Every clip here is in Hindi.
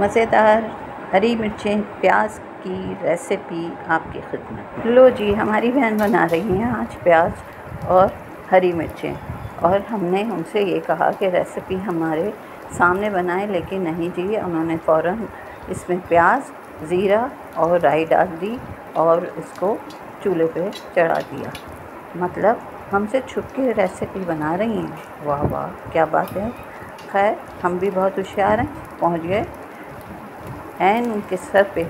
मज़ेदार हरी मिर्चें प्याज की रेसिपी आपकी खिदमत। लो जी, हमारी बहन बना रही हैं आज प्याज और हरी मिर्चें, और हमने उनसे ये कहा कि रेसिपी हमारे सामने बनाएं, लेकिन नहीं जी, उन्होंने फ़ौरन इसमें प्याज, ज़ीरा और राई डाल दी और इसको चूल्हे पे चढ़ा दिया। मतलब हमसे छुप के रेसिपी बना रही हैं। वाह वाह, क्या बात है। खैर, हम भी बहुत होशियार हैं, पहुंच गए एन उनके सर पे।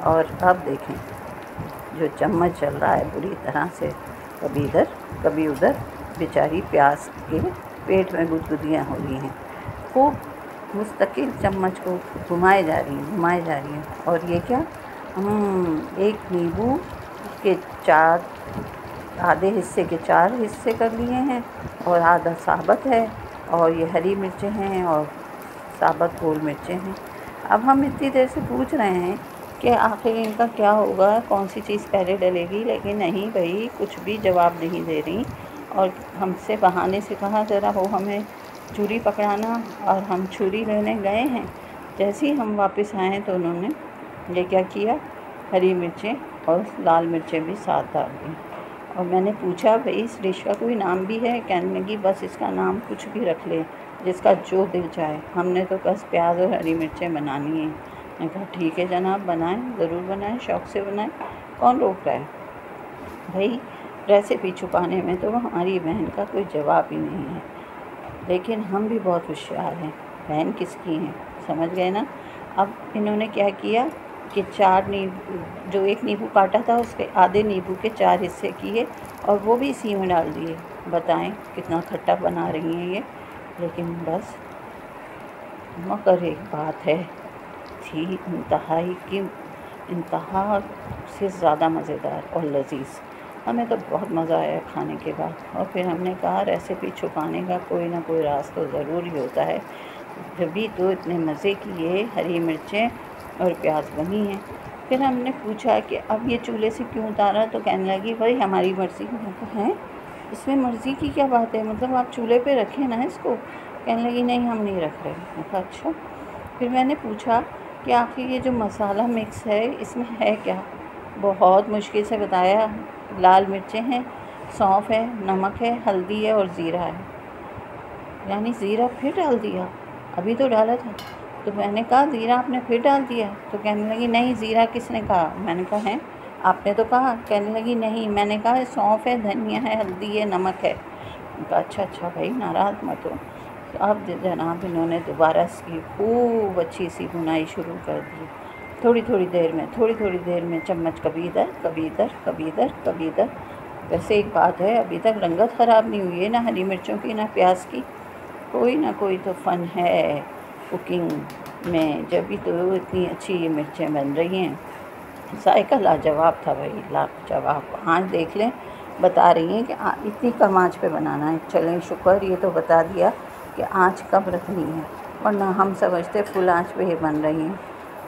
और अब देखें, जो चम्मच चल रहा है बुरी तरह से, कभी इधर कभी उधर, बेचारी प्याज के पेट में गुदगुदियाँ हो रही हैं। खूब मुस्तकिल चम्मच को घुमाए जा रही हैं। और ये क्या, एक नींबू के आधे हिस्से के 4 हिस्से कर लिए हैं और आधा साबुत है, और ये हरी मिर्चें हैं और साबुत गोल मिर्चें हैं। अब हम इतनी देर से पूछ रहे हैं कि आखिर इनका क्या होगा, कौन सी चीज़ पहले डलेगी, लेकिन नहीं भाई, कुछ भी जवाब नहीं दे रही। और हमसे बहाने से कहा ज़रा वो हमें छुरी पकड़ाना, और हम छुरी लेने गए हैं। जैसे ही हम वापस आए तो उन्होंने ये क्या किया, हरी मिर्चें और लाल मिर्चें भी साथ डाल दी। और मैंने पूछा, भाई इस डिश का कोई नाम भी है? कहने लगी बस इसका नाम कुछ भी रख ले, जिसका जो दिल चाहे, हमने तो बस प्याज और हरी मिर्चें बनानी है। मैंने कहा ठीक है जनाब, बनाएं, ज़रूर बनाएं, शौक़ से बनाएं, कौन रोक रहा है। भाई रेसिपी छुपाने में तो हमारी बहन का कोई जवाब ही नहीं है, लेकिन हम भी बहुत होशियार हैं। बहन किसकी हैं, समझ गए ना। अब इन्होंने क्या किया कि 4 नींबू, जो एक नींबू काटा था उसके आधे नींबू के 4 हिस्से किए और वो भी इसी में डाल दिए। बताएं कितना खट्टा बना रही हैं ये। लेकिन बस, मगर एक बात है, थी इंतहा से ज़्यादा मज़ेदार और लजीज। हमें तो बहुत मज़ा आया खाने के बाद। और फिर हमने कहा रेसिपी छुपाने का कोई ना कोई राज तो ज़रूर ही होता है, जभी तो इतने मज़े की ये हरी मिर्चें और प्याज बनी हैं। फिर हमने पूछा कि अब ये चूल्हे से क्यों उतारा, तो कहने लगी भाई हमारी मर्ज़ी। है, इसमें मर्ज़ी की क्या बात है, मतलब आप चूल्हे पे रखें ना इसको। कहने लगी नहीं, हम नहीं रख रहे। मैंने कहा अच्छा। फिर मैंने पूछा कि आखिर ये जो मसाला मिक्स है इसमें है क्या। बहुत मुश्किल से बताया, लाल मिर्चें हैं, सौंफ है, नमक है, हल्दी है और ज़ीरा है। यानी ज़ीरा फिर डाल दिया, अभी तो डाला था। तो मैंने कहा ज़ीरा आपने फिर डाल दिया, तो कहने लगी नहीं, ज़ीरा किसने कहा। मैंने कहा है, आपने तो कहा। कहने लगी नहीं, मैंने कहा सौंफ है, धनिया है, हल्दी है, नमक है। मैंने कहा अच्छा भाई, नाराज़ मत हो। तो अब जनाब इन्होंने दोबारा इसकी खूब अच्छी सी भुनाई शुरू कर दी। थोड़ी थोड़ी देर में चम्मच कभी इधर कभी इधर कभी इधर कभी इधर। वैसे एक बात है, अभी तक रंगत ख़राब नहीं हुई है, ना हरी मिर्चों की ना प्याज की। कोई ना कोई तो फ़न है कुकिंग में, जब भी तो इतनी अच्छी ये मिर्चें बन रही हैं। जायका लाजवाब था भाई, लाजवाब। आँच देख लें, बता रही हैं कि इतनी कम आँच पे बनाना है। चलें शुक्र, ये तो बता दिया कि आँच कब रखनी है, वरना हम समझते फुल आँच पे ही बन रही हैं।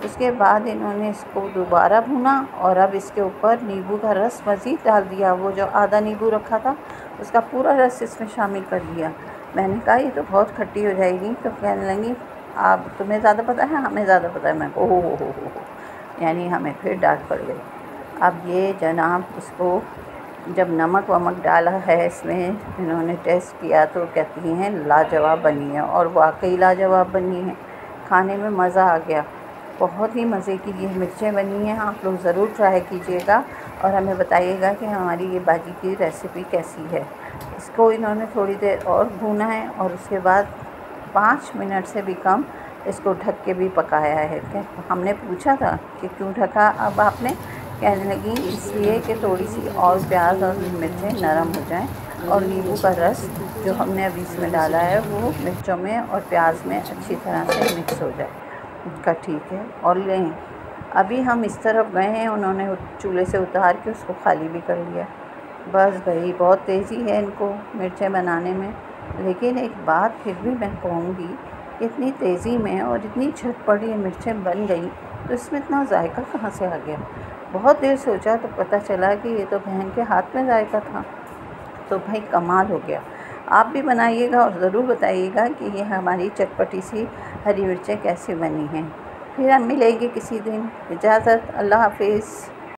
उसके बाद इन्होंने इसको दोबारा भुना और अब इसके ऊपर नींबू का रस मज़ीद डाल दिया। वो जो आधा नींबू रखा था उसका पूरा रस इसमें शामिल कर दिया। मैंने कहा ये तो बहुत खट्टी हो जाएगी। तो कहने लगी आप, तुम्हें ज़्यादा पता है, हमें ज़्यादा पता है। मैं ओहो हो, यानी हमें फिर डांट पड़ गई। अब ये जनाब उसको जब नमक वमक डाला है इसमें, इन्होंने टेस्ट किया तो कहती हैं लाजवाब बनी है, और वाकई लाजवाब बनी है। खाने में मज़ा आ गया, बहुत ही मज़े की ये मिर्चें बनी हैं। आप लोग ज़रूर ट्राई कीजिएगा और हमें बताइएगा कि हमारी ये बाजी की रेसिपी कैसी है। इसको इन्होंने थोड़ी देर और भूना है और उसके बाद 5 मिनट से भी कम इसको ढक के भी पकाया है। हमने पूछा था कि क्यों ढका अब आपने। कहने लगी इसलिए कि थोड़ी सी और प्याज और मिर्चें नरम हो जाएं और नींबू का रस जो हमने अभी इसमें डाला है वो मिर्चों में और प्याज में अच्छी तरह से मिक्स हो जाए। उनका ठीक है। और लें, अभी हम इस तरफ गए हैं, उन्होंने चूल्हे से उतार के उसको खाली भी कर लिया। बस भाई, बहुत तेज़ी है इनको मिर्चें बनाने में। लेकिन एक बात फिर भी मैं कहूँगी, इतनी तेज़ी में और इतनी झटपट ये मिर्चें बन गई तो इसमें इतना जायका कहाँ से आ गया। बहुत देर सोचा तो पता चला कि ये तो बहन के हाथ में जायका था। तो भाई कमाल हो गया। आप भी बनाइएगा और ज़रूर बताइएगा कि ये हमारी चटपटी सी हरी मिर्चें कैसी बनी हैं। फिर हम मिलेंगे किसी दिन। इजाज़त, अल्लाह हाफ़िज़।